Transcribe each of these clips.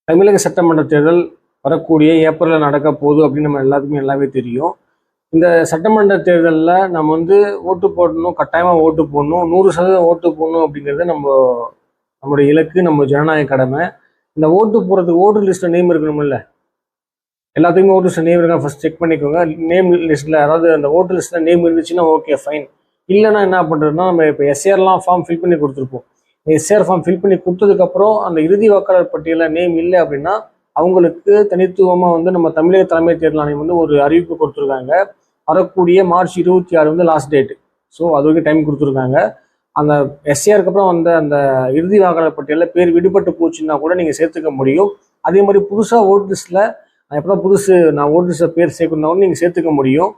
தமிழக சட்டமன்ற தேர்தல் வரக்கூடிய ஏப்ரலில் நடக்க போகுது அப்படின்னு நம்ம எல்லாத்துக்குமே நல்லாவே தெரியும். இந்த சட்டமன்ற தேர்தலில் நம்ம ஓட்டு போடணும், கட்டாயமாக ஓட்டு போடணும், 100% ஓட்டு போடணும் அப்படிங்கிறது நம்மளுடைய இலக்கு, நம்ம ஜனநாயக கடமை. இந்த ஓட்டு போடுறதுக்கு ஓட்டு லிஸ்ட்டில் நேம் இருக்கணும்ல, எல்லாத்துக்குமே ஓட்டு லிஸ்ட்டில் நேம் இருக்கா ஃபர்ஸ்ட் செக் பண்ணிக்கோங்க. நேம் லிஸ்ட்டில் அதாவது அந்த ஓட்டு லிஸ்ட்டில் நேம் இருந்துச்சுன்னா ஓகே ஃபைன். இல்லைன்னா என்ன பண்ணுறதுன்னா, நம்ம இப்போ எஸ்ஏஆர்லாம் ஃபார்ம் ஃபில் பண்ணி கொடுத்துருப்போம். எஸ்ஏஆர் ஃபார்ம் ஃபில் பண்ணி கொடுத்ததுக்கப்புறம் அந்த இறுதி வாக்காளர் பட்டியலில் நேம் இல்லை அப்படின்னா அவங்களுக்கு தனித்துவமாக நம்ம தமிழக தலைமை தேர்தல் ஆணையம் ஒரு அறிவிப்பு கொடுத்துருக்காங்க. வரக்கூடிய மார்ச் 26 லாஸ்ட் டேட்டு. ஸோ அது வரைக்கும் டைம் கொடுத்துருக்காங்க. அந்த எஸ்ஏஆருக்கு அப்புறம் அந்த இறுதி வாக்காளர் பட்டியலில் பேர் விடுபட்டு போச்சுன்னா கூட நீங்கள் சேர்த்துக்க முடியும். அதே மாதிரி புதுசாக ஓட்டு லிஸ்ட்டில் எப்போ நான் ஓட்டு லிஸ்ட்டில் பேர் சேர்க்கணுன்னா கூட நீங்கள் சேர்த்துக்க முடியும்.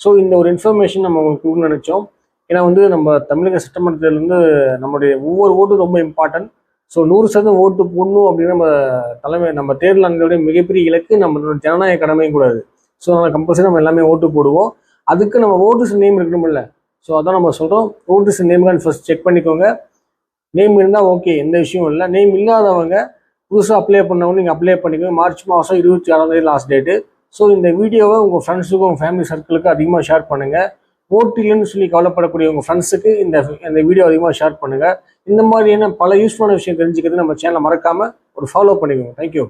ஸோ இந்த ஒரு இன்ஃபர்மேஷன் நம்ம உங்களுக்கு கொடுக்கணும்னு நினச்சோம். ஏன்னா நம்ம தமிழக சட்டமன்றத்திலேருந்து நம்மளுடைய ஒவ்வொரு ஓட்டும் ரொம்ப இம்பார்ட்டன்ட். ஸோ 100% ஓட்டு போடணும் அப்படின்னு நம்ம தேர்தல் ஆணையருடைய மிகப்பெரிய இலக்கு, நம்மளோட ஜனநாயக கடமையும் கூடாது. ஸோ நம்ம கம்பல்சரி நம்ம எல்லாமே ஓட்டு போடுவோம். அதுக்கு நம்ம ஓட்டு நேம் இருக்கணும்ல. ஸோ அதான் நம்ம சொல்கிறோம், ஓட்டு நேம் ஃபர்ஸ்ட் செக் பண்ணிக்கோங்க. நேம் இருந்தால் ஓகே, எந்த விஷயம் இல்லை. நேம் இல்லாதவங்க புதுசாக அப்ளை பண்ணவங்க நீங்கள் அப்ளை பண்ணிக்கோங்க. மார்ச் மாதம் 26 லாஸ்ட் டேட்டு. ஸோ இந்த வீடியோவை உங்கள் ஃப்ரெண்ட்ஸுக்கும் உங்கள் ஃபேமிலி சர்க்கிளுக்கு அதிகமாக ஷேர் பண்ணுங்கள். ஓட்டு இல்லைன்னு சொல்லி கவலைப்படக்கூடிய உங்கள் ஃப்ரெண்ட்ஸுக்கு இந்த வீடியோ அதிகமாக ஷேர் பண்ணுங்கள். இந்த மாதிரியான பல யூஸ்ஃபுல்லான விஷயம் தெரிஞ்சுக்கிறது நம்ம சேனலை மறக்காமல் ஒரு ஃபாலோ பண்ணிக்கோங்க. தேங்க்யூ.